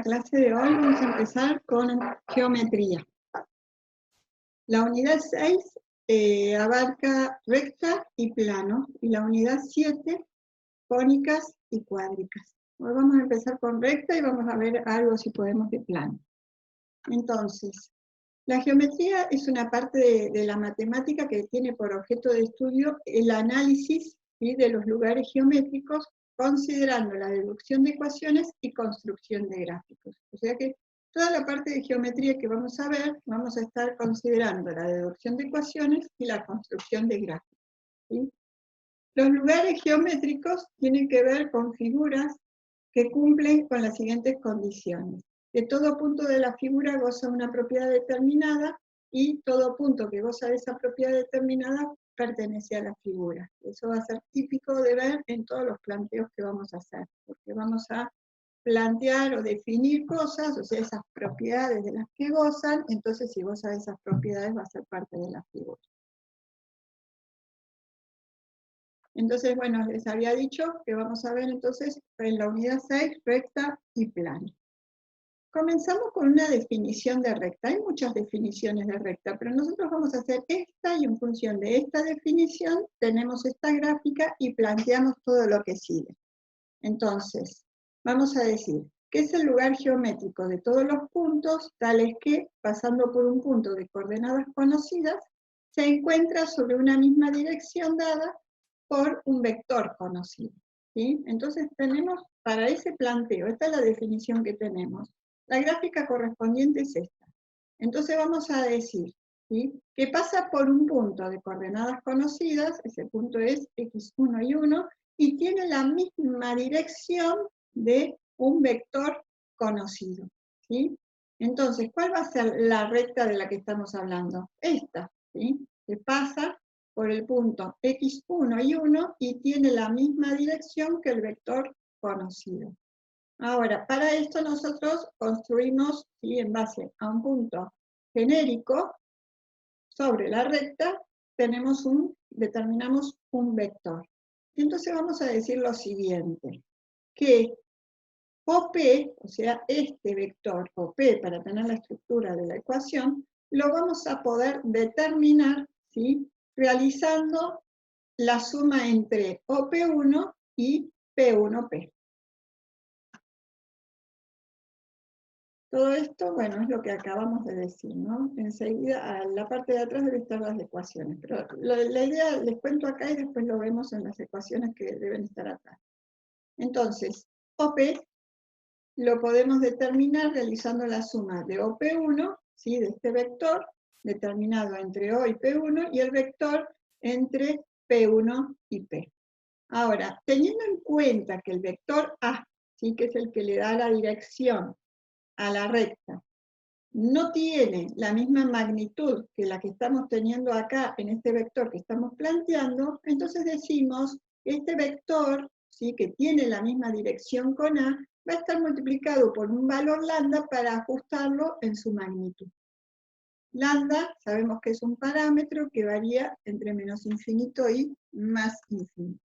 clase de hoy vamos a empezar con geometría. La unidad 6 abarca recta y plano, y la unidad 7, cónicas y cuádricas. Hoy vamos a empezar con recta y vamos a ver algo si podemos de plano. Entonces, la geometría es una parte de la matemática que tiene por objeto de estudio el análisis, ¿sí?, de los lugares geométricos, considerando la deducción de ecuaciones y construcción de gráficos. O sea que toda la parte de geometría que vamos a ver, vamos a estar considerando la deducción de ecuaciones y la construcción de gráficos, ¿sí? Los lugares geométricos tienen que ver con figuras que cumplen con las siguientes condiciones: que todo punto de la figura goza una propiedad determinada, y todo punto que goza de esa propiedad determinada pertenece a la figura. Eso va a ser típico de ver en todos los planteos que vamos a hacer, porque vamos a plantear o definir cosas, o sea, esas propiedades de las que gozan. Entonces si goza de esas propiedades va a ser parte de la figura. Entonces, bueno, les había dicho que vamos a ver entonces en la unidad 6, recta y plano. Comenzamos con una definición de recta. Hay muchas definiciones de recta, pero nosotros vamos a hacer esta, y en función de esta definición tenemos esta gráfica y planteamos todo lo que sigue. Entonces, vamos a decir que es el lugar geométrico de todos los puntos, tales que, pasando por un punto de coordenadas conocidas, se encuentra sobre una misma dirección dada por un vector conocido, ¿sí? Entonces tenemos para ese planteo, esta es la definición que tenemos. La gráfica correspondiente es esta. Entonces vamos a decir, ¿sí?, que pasa por un punto de coordenadas conocidas, ese punto es x1 y 1, y tiene la misma dirección de un vector conocido, ¿sí? Entonces, ¿cuál va a ser la recta de la que estamos hablando? Esta, ¿sí?, que pasa por el punto x1 y 1 y tiene la misma dirección que el vector conocido. Ahora, para esto nosotros construimos, ¿sí?, en base a un punto genérico sobre la recta, determinamos un vector. Entonces vamos a decir lo siguiente, que OP, o sea, este vector OP, para tener la estructura de la ecuación, lo vamos a poder determinar, ¿sí?, realizando la suma entre OP1 y P1P. Todo esto, bueno, es lo que acabamos de decir, ¿no? Enseguida, a la parte de atrás deben estar las ecuaciones, pero la idea les cuento acá y después lo vemos en las ecuaciones que deben estar acá. Entonces, OP lo podemos determinar realizando la suma de OP1, ¿sí?, de este vector, determinado entre O y P1, y el vector entre P1 y P. Ahora, teniendo en cuenta que el vector A, ¿sí?, que es el que le da la dirección a la recta, no tiene la misma magnitud que la que estamos teniendo acá en este vector que estamos planteando, entonces decimos que este vector, ¿sí?, que tiene la misma dirección con A, va a estar multiplicado por un valor lambda para ajustarlo en su magnitud. Lambda sabemos que es un parámetro que varía entre menos infinito y más infinito.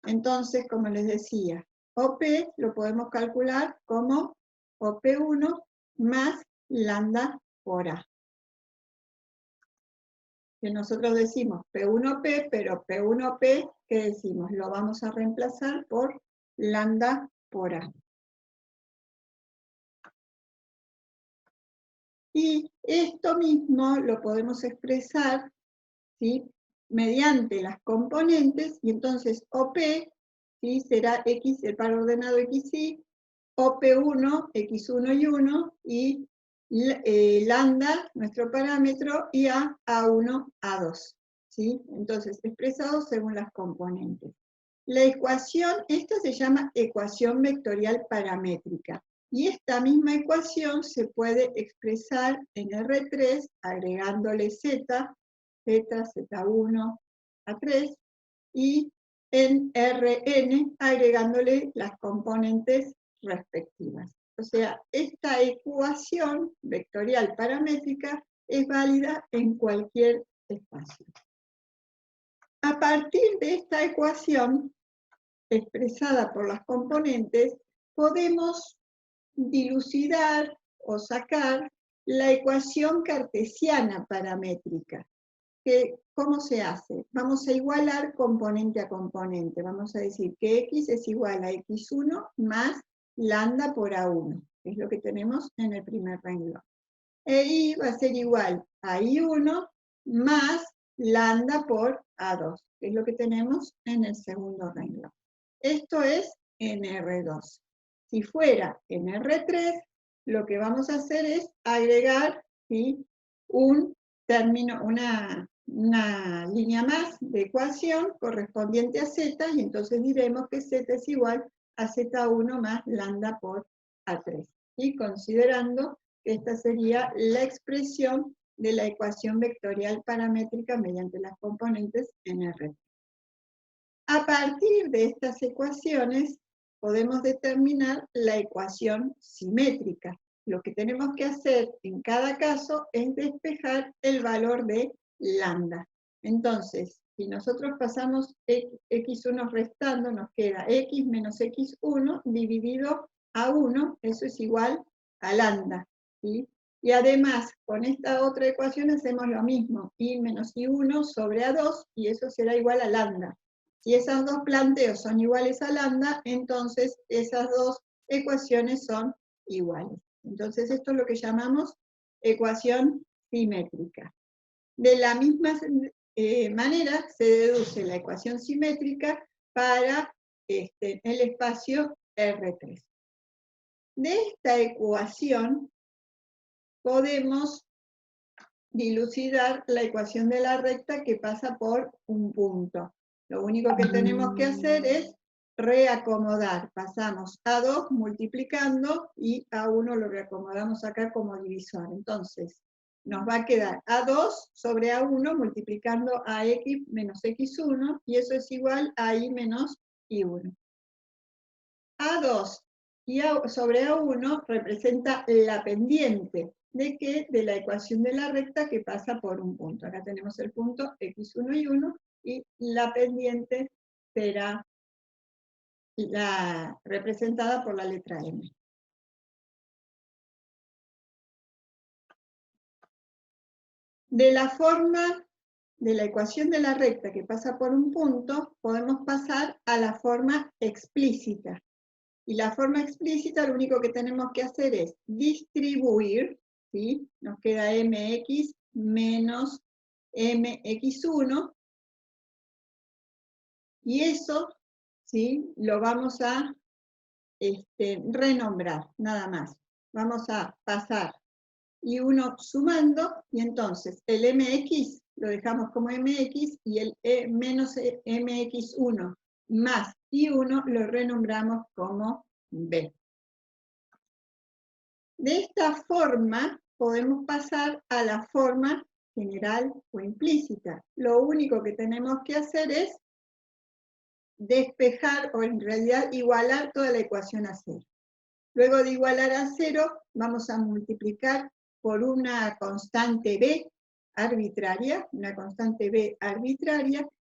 Entonces, como les decía, OP lo podemos calcular como OP1 más lambda por A. Que nosotros decimos P1P, pero P1P, ¿qué decimos? Lo vamos a reemplazar por lambda por A. Y esto mismo lo podemos expresar, ¿sí?, mediante las componentes, y entonces OP, ¿sí?, será X, el par ordenado XY, OP1, X1 y 1, y lambda, nuestro parámetro, y A, A1, A2, ¿sí? Entonces, expresados según las componentes. La ecuación, esta se llama ecuación vectorial paramétrica, y esta misma ecuación se puede expresar en R3 agregándole Z, Z1, A3, y en Rn agregándole las componentes respectivas. O sea, esta ecuación vectorial paramétrica es válida en cualquier espacio. A partir de esta ecuación, expresada por las componentes, podemos dilucidar o sacar la ecuación cartesiana paramétrica. ¿Cómo se hace? Vamos a igualar componente a componente. Vamos a decir que x es igual a x1 más lambda por a1, que es lo que tenemos en el primer renglón. E y va a ser igual a i1 más lambda por a2, que es lo que tenemos en el segundo renglón. Esto es en R2. Si fuera en R3, lo que vamos a hacer es agregar, ¿sí?, un término, una línea más de ecuación correspondiente a z, y entonces diremos que z es igual a z1 más lambda por a3. Y considerando que esta sería la expresión de la ecuación vectorial paramétrica mediante las componentes en R. A partir de estas ecuaciones podemos determinar la ecuación simétrica. Lo que tenemos que hacer en cada caso es despejar el valor de lambda. Entonces, si nosotros pasamos x1 restando, nos queda x menos x1 dividido a 1, eso es igual a lambda, ¿sí? Y además, con esta otra ecuación hacemos lo mismo, y menos i1 sobre a2, y eso será igual a lambda. Si esos dos planteos son iguales a lambda, entonces esas dos ecuaciones son iguales. Entonces esto es lo que llamamos ecuación simétrica. De la misma manera se deduce la ecuación simétrica para el espacio R3. De esta ecuación podemos dilucidar la ecuación de la recta que pasa por un punto. Lo único que tenemos que hacer es reacomodar. Pasamos a 2 multiplicando y a 1 lo reacomodamos acá como divisor. Entonces, nos va a quedar a2 sobre a1 multiplicando a x menos x1, y eso es igual a y menos y1. A2 y sobre a1 representa la pendiente. ¿De qué? De la ecuación de la recta que pasa por un punto. Acá tenemos el punto x1 y 1, y la pendiente será representada por la letra M. De la forma de la ecuación de la recta que pasa por un punto, podemos pasar a la forma explícita. Y la forma explícita, lo único que tenemos que hacer es distribuir, ¿sí? Nos queda mx menos mx1, y eso, ¿sí?, lo vamos a renombrar, nada más. Vamos a pasar y1 sumando, y entonces el mx lo dejamos como mx, y el menos mx1 más y1 lo renombramos como b. De esta forma podemos pasar a la forma general o implícita. Lo único que tenemos que hacer es despejar, o en realidad igualar toda la ecuación a 0. Luego de igualar a 0, vamos a multiplicar por una constante b arbitraria,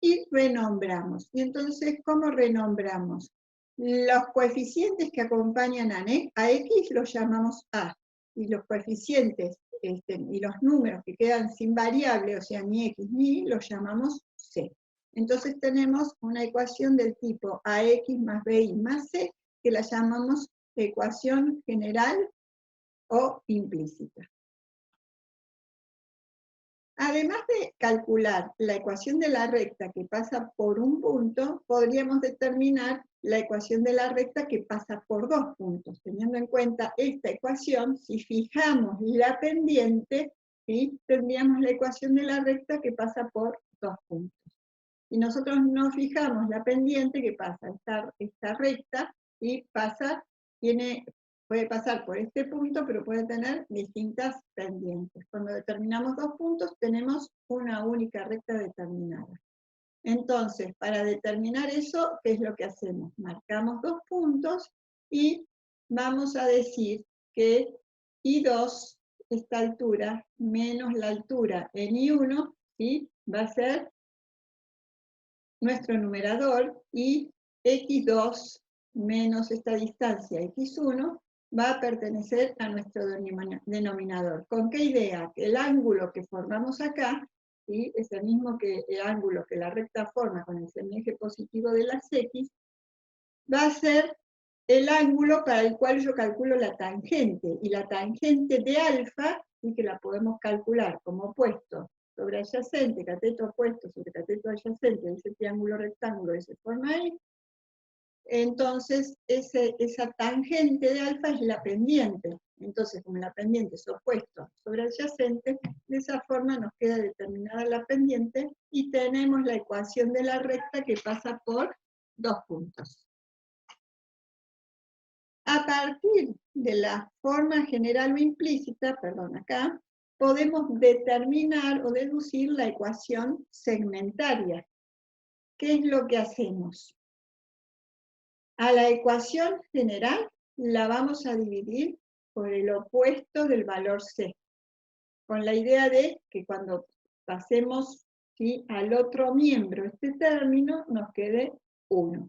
y renombramos. Y entonces, ¿cómo renombramos? Los coeficientes que acompañan a x los llamamos a, y los coeficientes y los números que quedan sin variable, o sea, ni x ni y, los llamamos c. Entonces tenemos una ecuación del tipo ax más bi más c, que la llamamos ecuación general o implícita. Además de calcular la ecuación de la recta que pasa por un punto, podríamos determinar la ecuación de la recta que pasa por 2 puntos. Teniendo en cuenta esta ecuación, si fijamos la pendiente, ¿sí?, tendríamos la ecuación de la recta que pasa por 2 puntos. Si nosotros no fijamos la pendiente que pasa esta recta, y puede pasar por este punto, pero puede tener distintas pendientes. Cuando determinamos 2 puntos, tenemos una única recta determinada. Entonces, para determinar eso, ¿qué es lo que hacemos? Marcamos 2 puntos y vamos a decir que I2, esta altura, menos la altura en I1, ¿sí?, va a ser nuestro numerador, y x2 menos esta distancia x1 va a pertenecer a nuestro denominador. ¿Con qué idea? Que el ángulo que formamos acá, ¿sí?, es el mismo que el ángulo que la recta forma con el semieje positivo de las X, va a ser el ángulo para el cual yo calculo la tangente, y la tangente de alfa, sí, que la podemos calcular como opuesto sobre adyacente, cateto opuesto sobre cateto adyacente, ese triángulo rectángulo que se forma ahí. Entonces, esa tangente de alfa es la pendiente. Entonces, como la pendiente es opuesto sobre adyacente, de esa forma nos queda determinada la pendiente y tenemos la ecuación de la recta que pasa por 2 puntos. A partir de la forma general o implícita, perdón, acá, podemos determinar o deducir la ecuación segmentaria. ¿Qué es lo que hacemos? A la ecuación general la vamos a dividir por el opuesto del valor C, con la idea de que cuando pasemos, ¿sí?, al otro miembro este término, nos quede 1.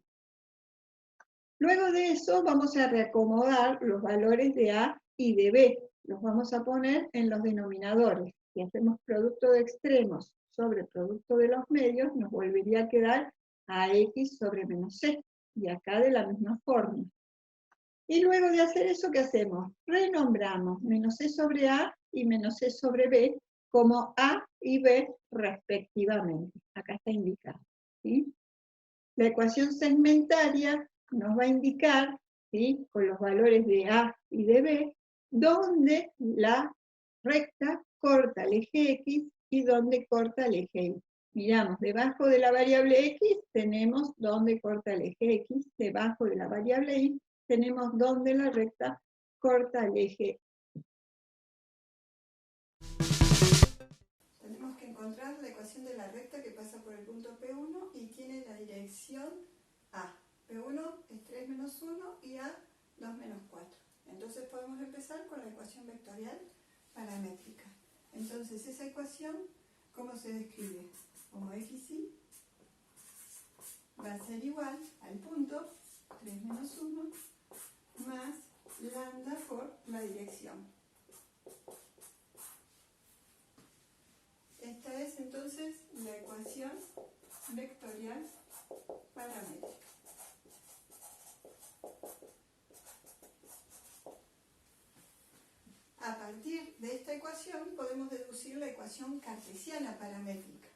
Luego de eso vamos a reacomodar los valores de A y de B, los vamos a poner en los denominadores. Si hacemos producto de extremos sobre producto de los medios, nos volvería a quedar AX sobre menos C, y acá de la misma forma. Y luego de hacer eso, ¿qué hacemos? Renombramos menos C sobre A y menos C sobre B como A y B respectivamente. Acá está indicado, ¿sí? La ecuación segmentaria nos va a indicar, ¿sí?, con los valores de A y de B, dónde la recta corta el eje X y dónde corta el eje Y. Miramos, debajo de la variable X tenemos dónde corta el eje X, debajo de la variable Y tenemos dónde la recta corta el eje Y. Tenemos que encontrar la ecuación de la recta que pasa por el punto P1 y tiene la dirección A. P1 es 3 menos 1 y A 2 menos 4. Entonces podemos empezar con la ecuación vectorial paramétrica. Entonces esa ecuación, ¿cómo se describe? Como XY va a ser igual al punto 3 menos 1 más lambda por la dirección. Esta es entonces la ecuación vectorial paramétrica. A partir de esta ecuación podemos deducir la ecuación cartesiana paramétrica.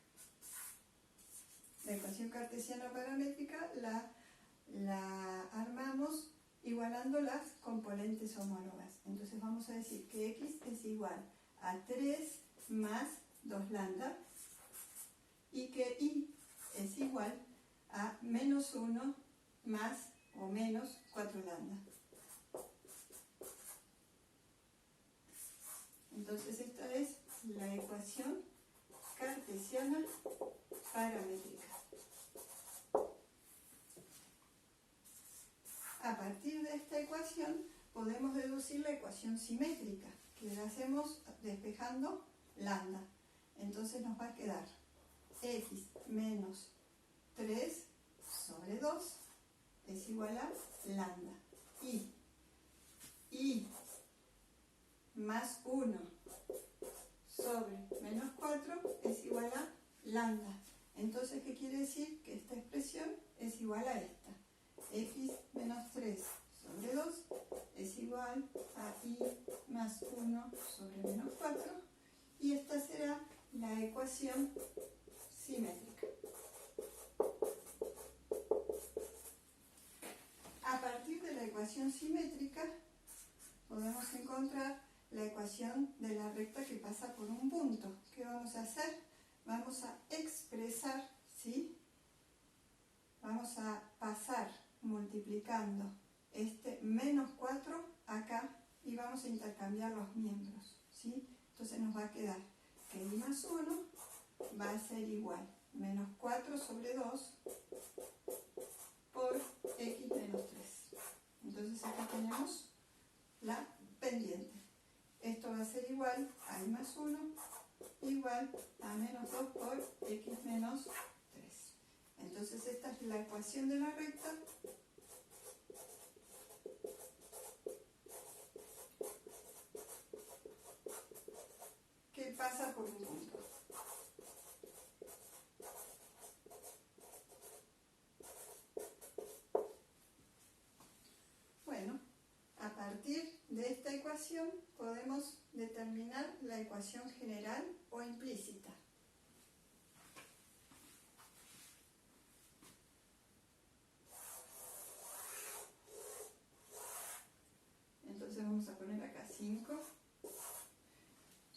La ecuación cartesiana paramétrica la armamos igualando las componentes homólogas. Entonces vamos a decir que X es igual a 3 más 2 lambda y que Y es igual a menos 1 más o menos 4 lambda. Entonces esta es la ecuación cartesiana paramétrica. A partir de esta ecuación podemos deducir la ecuación simétrica, que la hacemos despejando lambda. Entonces nos va a quedar X menos 3 sobre 2 es igual a lambda. Y más 1 sobre menos 4 es igual a lambda. Entonces, ¿qué quiere decir? Que esta expresión es igual a esta. X menos 3 sobre 2 es igual a Y más 1 sobre menos 4. Y esta será la ecuación simétrica. A partir de la ecuación simétrica podemos encontrar la ecuación de la recta que pasa por un punto. ¿Qué vamos a hacer? Vamos a expresar, ¿sí? Vamos a pasar multiplicando este menos 4 acá y vamos a intercambiar los miembros, ¿sí? Entonces nos va a quedar que Y más 1 va a ser igual menos 4 sobre 2 por X menos 3. Entonces acá tenemos la pendiente. Esto va a ser igual a Y más 1 igual a menos 2 por X menos 3. Entonces esta es la ecuación de la recta pasa por un punto. Bueno, a partir de esta ecuación podemos determinar la ecuación general o implícita. Entonces vamos a poner acá 5.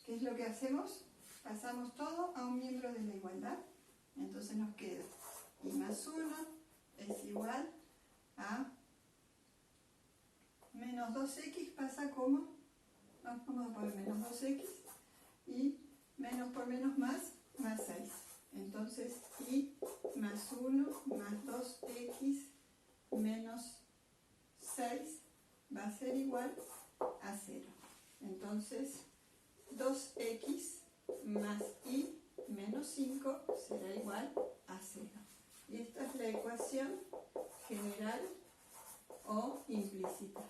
¿Qué es lo que hacemos? Pasamos todo a un miembro de la igualdad. Entonces nos queda y más 1 es igual a menos 2x pasa como, vamos a poner menos 2x, y menos por menos más 6. Entonces y más 1 más 2x menos 6 va a ser igual a 0. Entonces 2x más y menos 5 será igual a 0. Y esta es la ecuación general o implícita.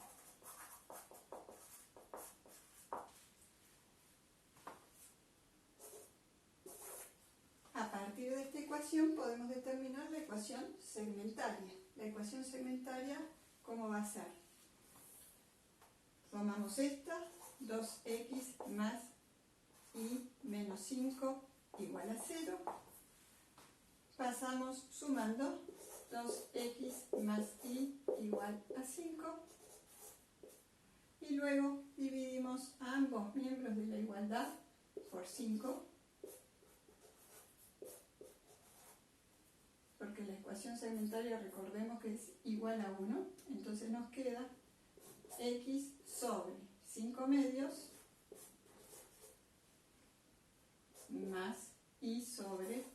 A partir de esta ecuación podemos determinar la ecuación segmentaria. La ecuación segmentaria, ¿cómo va a ser? Tomamos esta, 2x más y menos 5 igual a 0. Pasamos sumando 2x más y igual a 5. Y luego dividimos a ambos miembros de la igualdad por 5. Porque la ecuación segmentaria, recordemos que es igual a 1. Entonces nos queda x sobre 5 medios más y sobre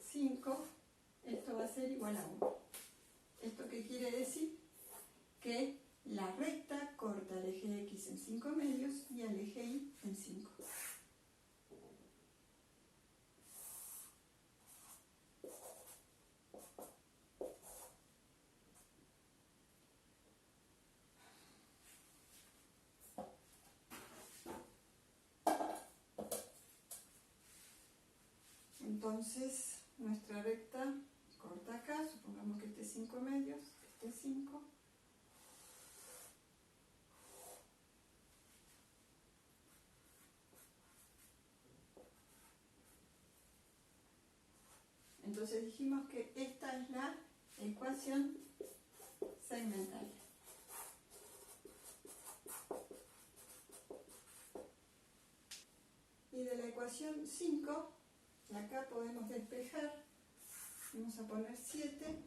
5, esto va a ser igual a 1. ¿Esto qué quiere decir? Que la recta corta al eje X en 5 medios y al eje Y en 5. Entonces, nuestra recta corta acá, supongamos que este es 5 medios, este es 5. Entonces dijimos que esta es la ecuación segmentaria. Y de la ecuación 5, acá podemos despejar, vamos a poner 7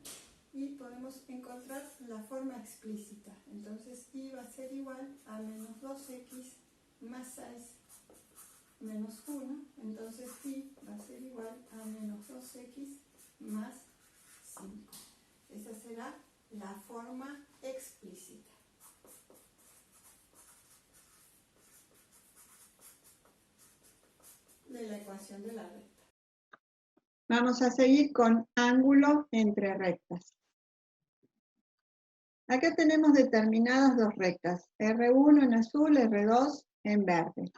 y podemos encontrar la forma explícita. Entonces y va a ser igual a menos 2x más 6 menos 1. Entonces y va a ser igual a menos 2x más 5. Esa será la forma explícita. De la ecuación de la recta. Vamos a seguir con ángulo entre rectas. Acá tenemos determinadas dos rectas, R1 en azul, R2 en verde.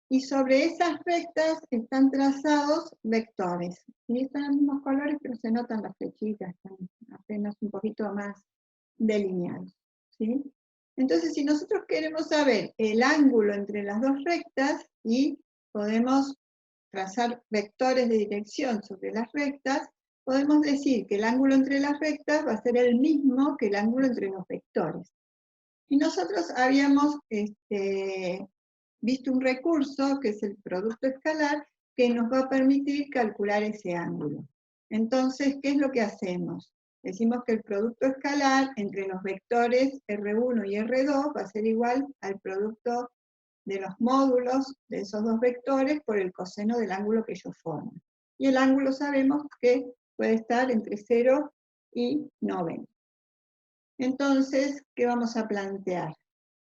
Y sobre esas rectas están trazados vectores. Y están en los mismos colores, pero se notan las flechitas, están apenas un poquito más delineados, ¿sí? Entonces, si nosotros queremos saber el ángulo entre las dos rectas y podemos trazar vectores de dirección sobre las rectas, podemos decir que el ángulo entre las rectas va a ser el mismo que el ángulo entre los vectores. Y nosotros habíamos visto un recurso, que es el producto escalar, que nos va a permitir calcular ese ángulo. Entonces, ¿qué es lo que hacemos? Decimos que el producto escalar entre los vectores R1 y R2 va a ser igual al producto de los módulos de esos dos vectores por el coseno del ángulo que ellos forman. Y el ángulo sabemos que puede estar entre 0 y 90. Entonces, ¿qué vamos a plantear?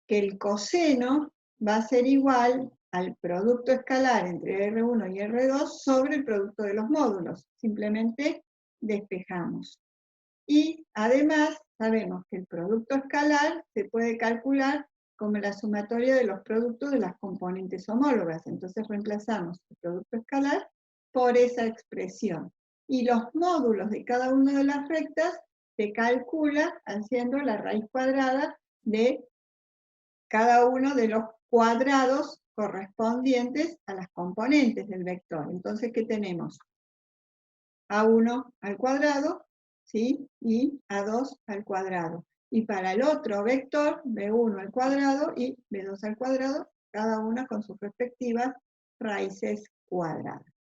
Que el coseno va a ser igual al producto escalar entre R1 y R2 sobre el producto de los módulos. Simplemente despejamos. Y además sabemos que el producto escalar se puede calcular como la sumatoria de los productos de las componentes homólogas. Entonces reemplazamos el producto escalar por esa expresión. Y los módulos de cada una de las rectas se calcula haciendo la raíz cuadrada de cada uno de los cuadrados correspondientes a las componentes del vector. Entonces, ¿qué tenemos? A1 al cuadrado, ¿sí? Y A2 al cuadrado. Y para el otro vector, B1 al cuadrado y B2 al cuadrado, cada una con sus respectivas raíces cuadradas.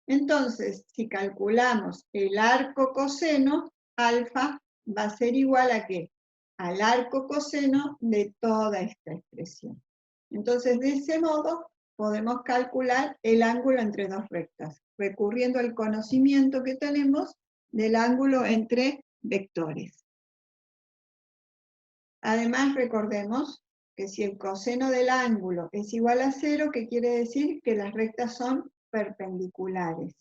Entonces, si calculamos el arco coseno, alfa va a ser igual a ¿qué? Al arco coseno de toda esta expresión. Entonces, de ese modo, podemos calcular el ángulo entre dos rectas, recurriendo al conocimiento que tenemos del ángulo entre vectores. Además, recordemos que si el coseno del ángulo es igual a 0, ¿qué quiere decir? Que las rectas son perpendiculares,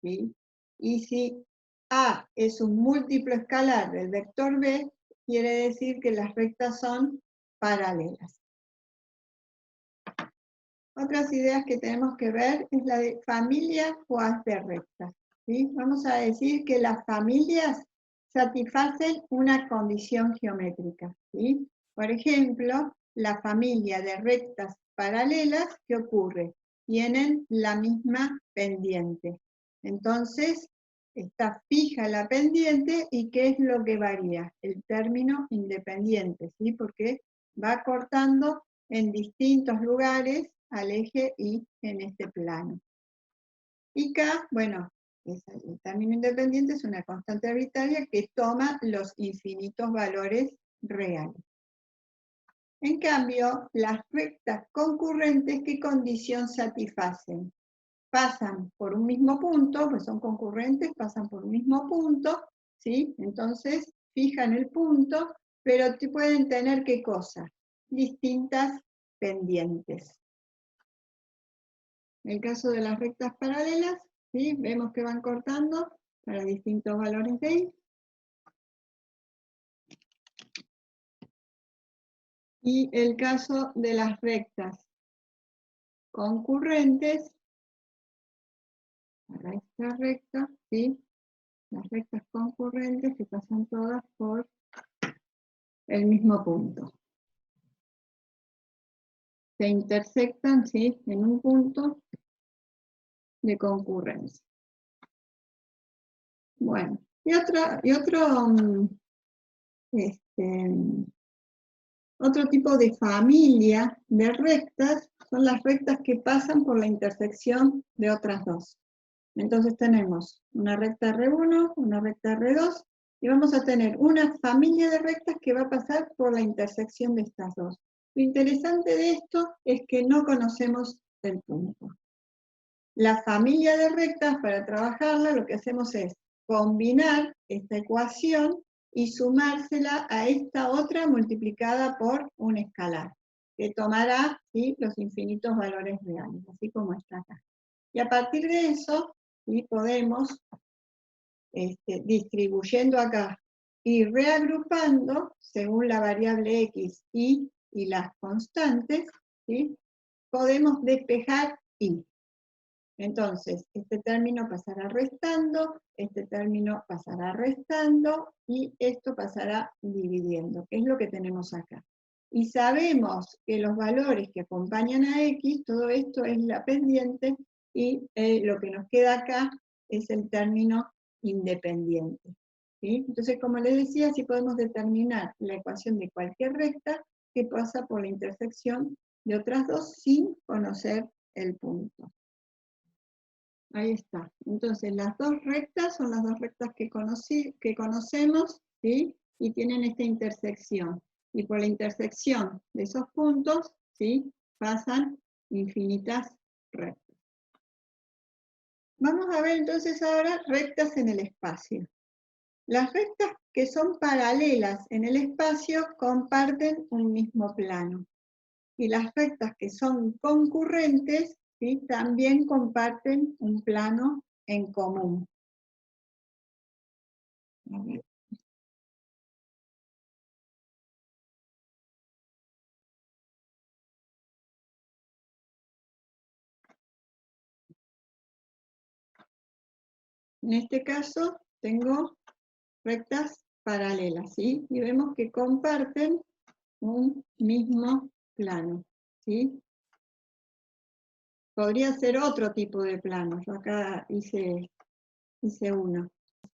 ¿sí? Y si A es un múltiplo escalar del vector B, quiere decir que las rectas son paralelas. Otras ideas que tenemos que ver es la de familia o haz de rectas, ¿sí? Vamos a decir que las familias satisfacen una condición geométrica, ¿sí? Por ejemplo, la familia de rectas paralelas, ¿qué ocurre? Tienen la misma pendiente. Entonces, está fija la pendiente y ¿qué es lo que varía? El término independiente, ¿sí? Porque va cortando en distintos lugares al eje Y en este plano. Y K, bueno, el término independiente es una constante arbitraria que toma los infinitos valores reales. En cambio, las rectas concurrentes, ¿qué condición satisfacen? Pasan por un mismo punto, pues son concurrentes, pasan por un mismo punto, ¿sí? Entonces, fijan el punto, pero pueden tener ¿qué cosa? Distintas pendientes. En el caso de las rectas paralelas, ¿sí? Vemos que van cortando para distintos valores de Y. Y el caso de las rectas concurrentes, para esta recta, ¿sí? Las rectas concurrentes que pasan todas por el mismo punto. Se intersectan, ¿sí? En un punto de concurrencia. Bueno, otro tipo de familia de rectas son las rectas que pasan por la intersección de otras dos. Entonces tenemos una recta R1, una recta R2, y vamos a tener una familia de rectas que va a pasar por la intersección de estas dos. Lo interesante de esto es que no conocemos el punto. La familia de rectas, para trabajarla, lo que hacemos es combinar esta ecuación y sumársela a esta otra multiplicada por un escalar, que tomará, ¿sí?, los infinitos valores reales, así como está acá. Y a partir de eso, ¿sí?, podemos, distribuyendo acá y reagrupando, según la variable x, y las constantes, ¿sí?, podemos despejar y. Entonces, este término pasará restando, este término pasará restando, y esto pasará dividiendo, que es lo que tenemos acá. Y sabemos que los valores que acompañan a x, todo esto es la pendiente, y lo que nos queda acá es el término independiente, ¿sí? Entonces, como les decía, sí podemos determinar la ecuación de cualquier recta que pasa por la intersección de otras dos sin conocer el punto. Ahí está. Entonces, las dos rectas son las dos rectas que conocemos, ¿sí? Y tienen esta intersección. Y por la intersección de esos puntos, ¿sí?, pasan infinitas rectas. Vamos a ver entonces ahora rectas en el espacio. Las rectas que son paralelas en el espacio comparten un mismo plano. Y las rectas que son concurrentes, ¿sí?, también comparten un plano en común. En este caso tengo rectas paralelas, ¿sí? Y vemos que comparten un mismo plano, ¿sí? Podría ser otro tipo de plano, yo acá hice uno.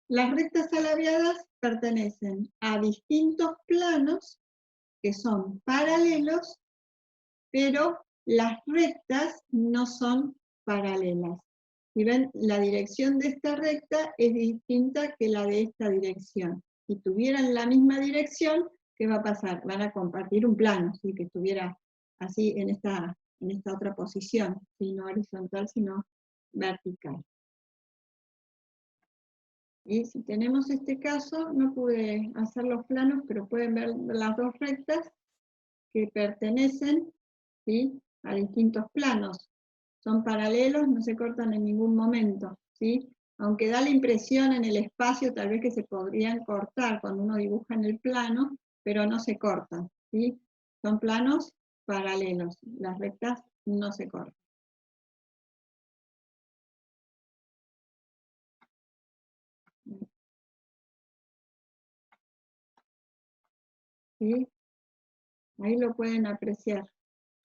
Las rectas alabeadas pertenecen a distintos planos que son paralelos, pero las rectas no son paralelas. Si ven, la dirección de esta recta es distinta que la de esta dirección. Si tuvieran la misma dirección, ¿qué va a pasar? Van a compartir un plano, ¿sí? Que estuviera así en esta otra posición, ¿sí? No horizontal, sino vertical. Y si tenemos este caso, no pude hacer los planos, pero pueden ver las dos rectas que pertenecen, ¿sí? A distintos planos. Son paralelos, no se cortan en ningún momento, ¿sí? Aunque da la impresión en el espacio tal vez que se podrían cortar cuando uno dibuja en el plano, pero no se cortan, ¿sí? Son planos paralelos, las rectas no se cortan. ¿Sí? Ahí lo pueden apreciar.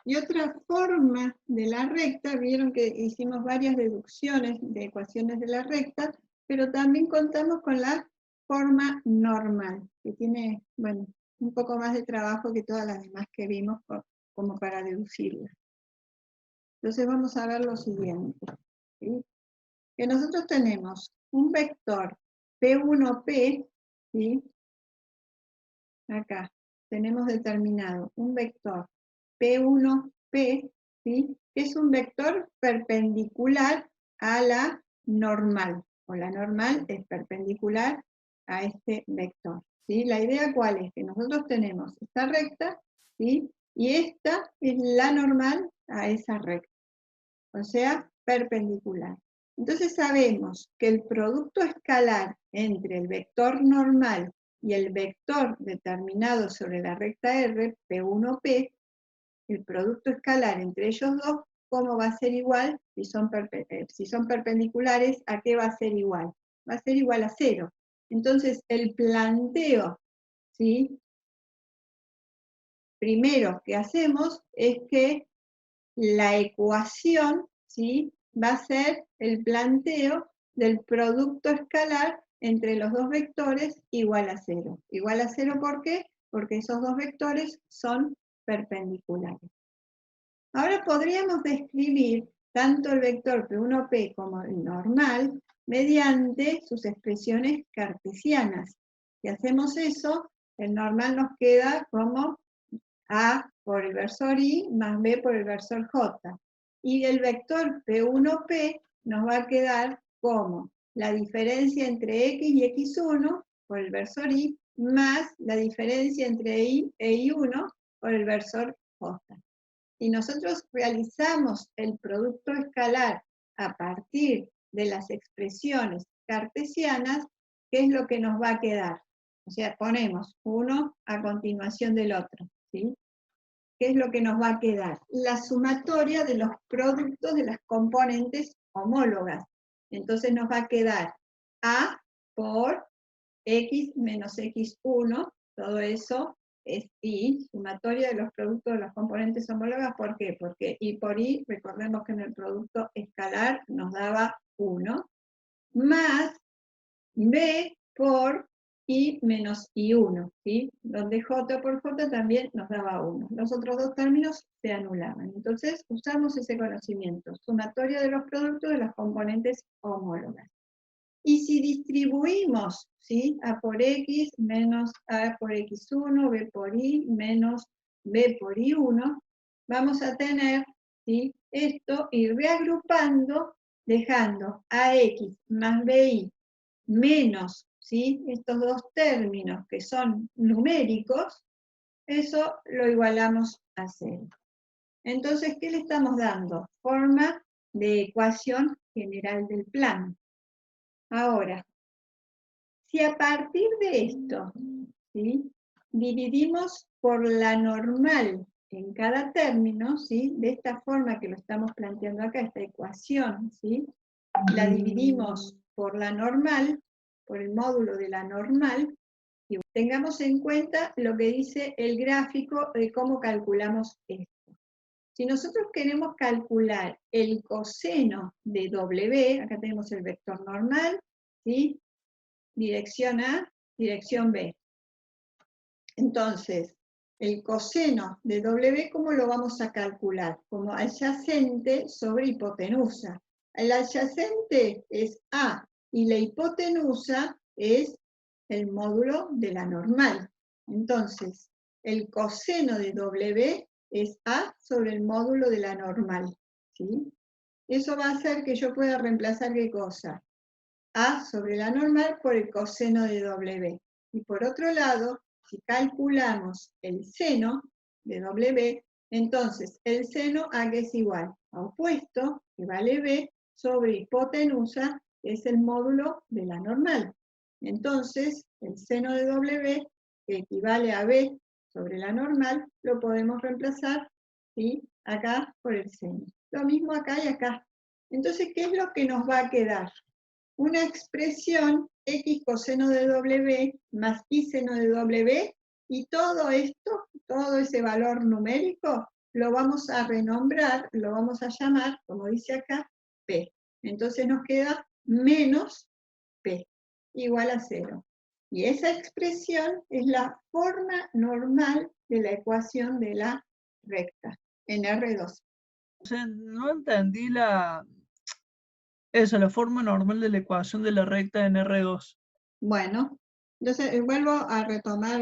Y otra forma de la recta, vieron que hicimos varias deducciones de ecuaciones de la recta, pero también contamos con la forma normal, que tiene, bueno, un poco más de trabajo que todas las demás que vimos como para deducirla. Entonces vamos a ver lo siguiente, ¿sí? Que nosotros tenemos un vector P1P, ¿sí? Acá tenemos determinado un vector P1P, ¿sí? Que es un vector perpendicular a la normal, o la normal es perpendicular a este vector, ¿sí? La idea cuál es, que nosotros tenemos esta recta, ¿sí? Y esta es la normal a esa recta, o sea, perpendicular. Entonces sabemos que el producto escalar entre el vector normal y el vector determinado sobre la recta R, P1P, el producto escalar entre ellos dos, ¿cómo va a ser igual? Si son perpendiculares, ¿a qué va a ser igual? Va a ser igual a 0. Entonces, el planteo, ¿sí? Primero que hacemos es que la ecuación, ¿sí? Va a ser el planteo del producto escalar entre los dos vectores igual a 0. Igual a 0, ¿por qué? Porque esos dos vectores son perpendiculares. Ahora podríamos describir tanto el vector P1P como el normal mediante sus expresiones cartesianas. Si hacemos eso, el normal nos queda como A por el versor I más B por el versor J. Y el vector P1P nos va a quedar como la diferencia entre X y X1 por el versor I más la diferencia entre I e I1 por el versor J. Si nosotros realizamos el producto escalar a partir de las expresiones cartesianas, ¿qué es lo que nos va a quedar? O sea, ponemos uno a continuación del otro, ¿sí? ¿Qué es lo que nos va a quedar? La sumatoria de los productos de las componentes homólogas. Entonces nos va a quedar A por X menos X1, todo eso es I, sumatoria de los productos de las componentes homólogas. ¿Por qué? Porque I por I, recordemos que en el producto escalar nos daba 1, más B por I menos I1, ¿sí? Donde J por J también nos daba 1. Los otros dos términos se anulaban. Entonces usamos ese conocimiento, sumatoria de los productos de las componentes homólogas. Y si distribuimos, ¿sí? A por X menos A por X1, B por I menos B por I1, vamos a tener, ¿sí? Esto y reagrupando, dejando AX más BI menos, ¿sí? Estos dos términos que son numéricos, eso lo igualamos a 0. Entonces, ¿qué le estamos dando? Forma de ecuación general del plano. Ahora, si a partir de esto, ¿sí? Dividimos por la normal en cada término, ¿sí? De esta forma que lo estamos planteando acá, esta ecuación, ¿sí? La dividimos por la normal, por el módulo de la normal, y tengamos en cuenta lo que dice el gráfico de cómo calculamos esto. Si nosotros queremos calcular el coseno de W, acá tenemos el vector normal, ¿sí? Dirección A, dirección B. Entonces, el coseno de W, ¿cómo lo vamos a calcular? Como adyacente sobre hipotenusa. El adyacente es A y la hipotenusa es el módulo de la normal. Entonces, el coseno de W es A sobre el módulo de la normal, ¿sí? Eso va a hacer que yo pueda reemplazar ¿qué cosa? A sobre la normal por el coseno de W. Y por otro lado, si calculamos el seno de W, entonces el seno A que es igual a opuesto, que vale B, sobre hipotenusa, que es el módulo de la normal. Entonces, el seno de W, que equivale a B sobre la normal, lo podemos reemplazar, ¿sí? Acá por el seno. Lo mismo acá y acá. Entonces, ¿qué es lo que nos va a quedar? Una expresión x coseno de W más y seno de W, y todo esto, todo ese valor numérico, lo vamos a renombrar, lo vamos a llamar, como dice acá, P. Entonces nos queda menos P, igual a 0. Y esa expresión es la forma normal de la ecuación de la recta, en R2. O sea, no entendí la forma normal de la ecuación de la recta en R2. Bueno, entonces vuelvo a retomar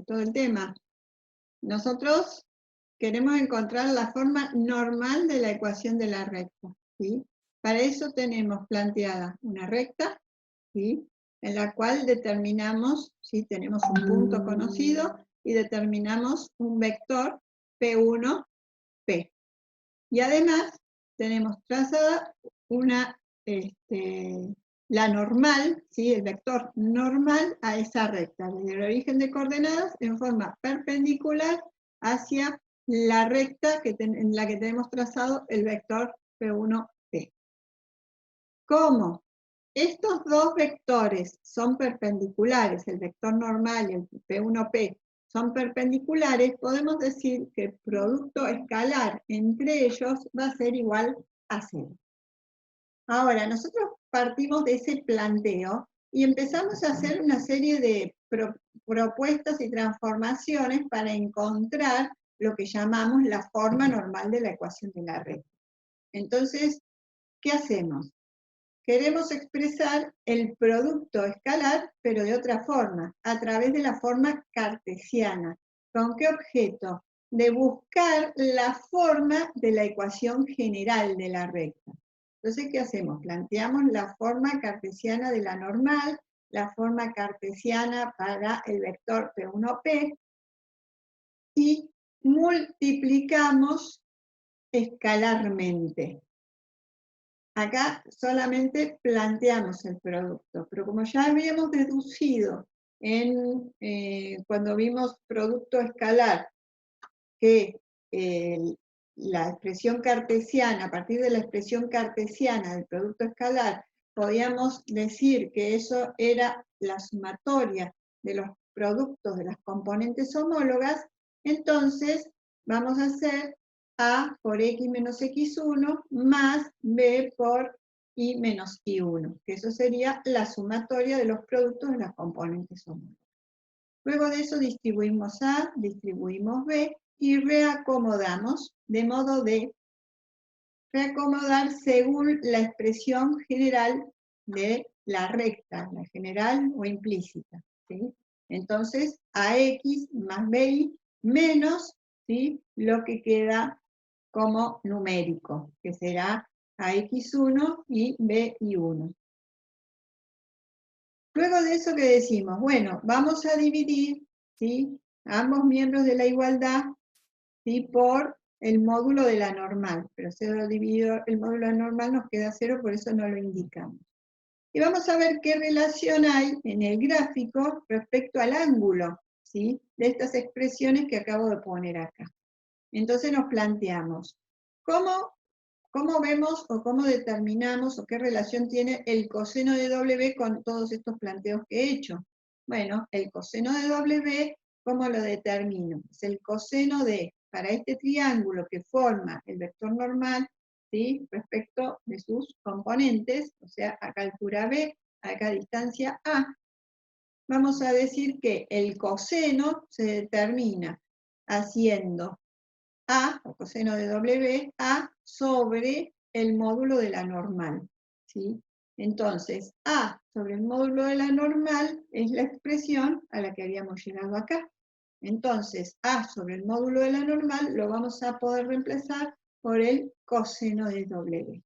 todo el tema. Nosotros queremos encontrar la forma normal de la ecuación de la recta, ¿sí? Para eso tenemos planteada una recta, ¿sí? En la cual determinamos, ¿sí? Tenemos un punto conocido y determinamos un vector P1, P. Y además tenemos trazada una, la normal, ¿sí? El vector normal a esa recta, desde el origen de coordenadas en forma perpendicular hacia la recta en la que tenemos trazado el vector P1P. ¿Cómo? Estos dos vectores son perpendiculares, el vector normal y el P1P son perpendiculares, podemos decir que el producto escalar entre ellos va a ser igual a 0. Ahora, nosotros partimos de ese planteo y empezamos a hacer una serie de propuestas y transformaciones para encontrar lo que llamamos la forma normal de la ecuación de la recta. Entonces, ¿qué hacemos? Queremos expresar el producto escalar, pero de otra forma, a través de la forma cartesiana. ¿Con qué objeto? De buscar la forma de la ecuación general de la recta. Entonces, ¿qué hacemos? Planteamos la forma cartesiana de la normal, la forma cartesiana para el vector P1P, y multiplicamos escalarmente. Acá solamente planteamos el producto, pero como ya habíamos deducido cuando vimos producto escalar, que la expresión cartesiana, a partir de la expresión cartesiana del producto escalar, podíamos decir que eso era la sumatoria de los productos de las componentes homólogas, entonces vamos a hacer A por X menos X1 más B por Y menos Y1, que eso sería la sumatoria de los productos de las componentes homólogas. Luego de eso distribuimos A, distribuimos B y reacomodamos, de modo de reacomodar según la expresión general de la recta, la general o implícita, ¿sí? Entonces, AX más BY menos, ¿sí? Lo que queda como numérico, que será AX1 y BY1. Luego de eso, ¿qué decimos? Bueno, vamos a dividir, ¿sí? Ambos miembros de la igualdad, ¿sí? Por el módulo de la normal, pero 0 dividido el módulo de la normal nos queda 0, por eso no lo indicamos. Y vamos a ver qué relación hay en el gráfico respecto al ángulo, ¿sí? De estas expresiones que acabo de poner acá. Entonces nos planteamos, ¿cómo ¿cómo vemos o cómo determinamos o qué relación tiene el coseno de W con todos estos planteos que he hecho? Bueno, el coseno de W, ¿cómo lo determino? Es el coseno de, para este triángulo que forma el vector normal, ¿sí? Respecto de sus componentes, o sea, acá altura B, acá distancia A, vamos a decir que el coseno se determina haciendo A, o coseno de W, A sobre el módulo de la normal, ¿sí? Entonces, A sobre el módulo de la normal es la expresión a la que habíamos llegado acá. Entonces, A sobre el módulo de la normal lo vamos a poder reemplazar por el coseno de W.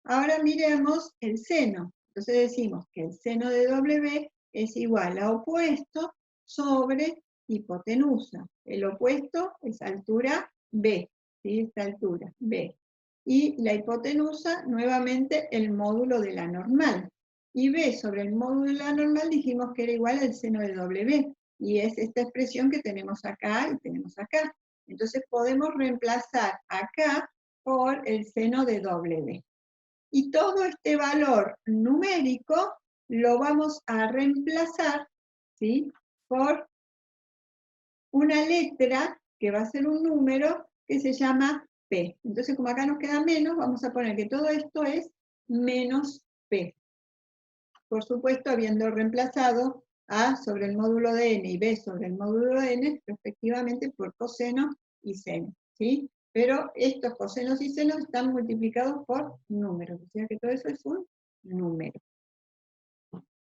Ahora miremos el seno. Entonces decimos que el seno de W es igual a opuesto sobre hipotenusa. El opuesto es altura B, ¿sí? Esta altura, B. Y la hipotenusa, nuevamente, el módulo de la normal. Y B sobre el módulo de la normal dijimos que era igual al seno de W. Y es esta expresión que tenemos acá y tenemos acá. Entonces podemos reemplazar acá por el seno de W. Y todo este valor numérico lo vamos a reemplazar, ¿sí? Por una letra que va a ser un número que se llama P. Entonces, como acá nos queda menos, vamos a poner que todo esto es menos P. Por supuesto, habiendo reemplazado A sobre el módulo de n y B sobre el módulo de n, respectivamente, por coseno y seno, ¿sí? Pero estos cosenos y senos están multiplicados por números, o sea que todo eso es un número.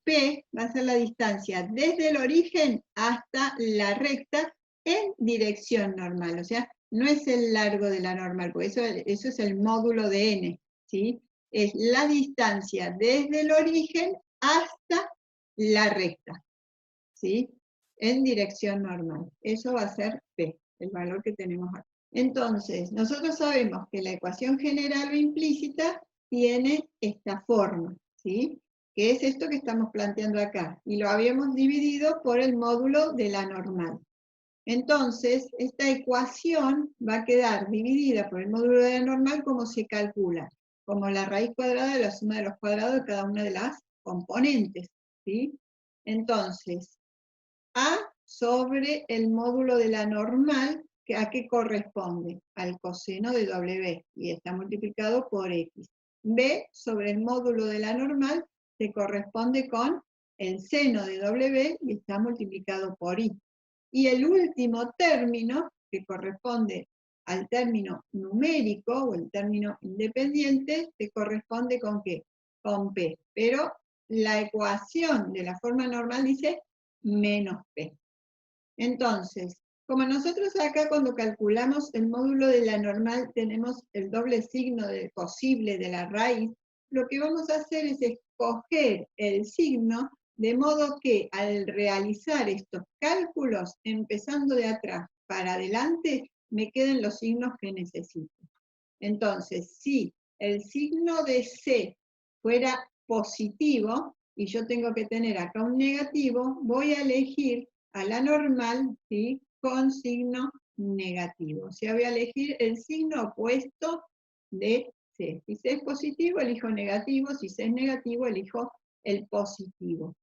P va a ser la distancia desde el origen hasta la recta en dirección normal, o sea, no es el largo de la normal, porque eso es el módulo de n, ¿sí? Es la distancia desde el origen hasta la recta, ¿sí? En dirección normal. Eso va a ser P, el valor que tenemos acá. Entonces, nosotros sabemos que la ecuación general o implícita tiene esta forma, ¿sí? Que es esto que estamos planteando acá, y lo habíamos dividido por el módulo de la normal. Entonces, esta ecuación va a quedar dividida por el módulo de la normal como se calcula, como la raíz cuadrada de la suma de los cuadrados de cada una de las componentes, ¿sí? Entonces, A sobre el módulo de la normal, ¿a qué corresponde? Al coseno de W, y está multiplicado por X. B sobre el módulo de la normal se corresponde con el seno de W y está multiplicado por I. Y el último término, que corresponde al término numérico o el término independiente, se corresponde con ¿qué? Con P. Pero la ecuación de la forma normal dice menos P. Entonces, como nosotros acá cuando calculamos el módulo de la normal tenemos el doble signo posible de la raíz, lo que vamos a hacer es escoger el signo de modo que al realizar estos cálculos, empezando de atrás para adelante, me queden los signos que necesito. Entonces, si el signo de C fuera positivo, y yo tengo que tener acá un negativo, voy a elegir a la normal, ¿sí? Con signo negativo. O sea, voy a elegir el signo opuesto de C. Si C es positivo, elijo negativo. Si C es negativo, elijo el positivo.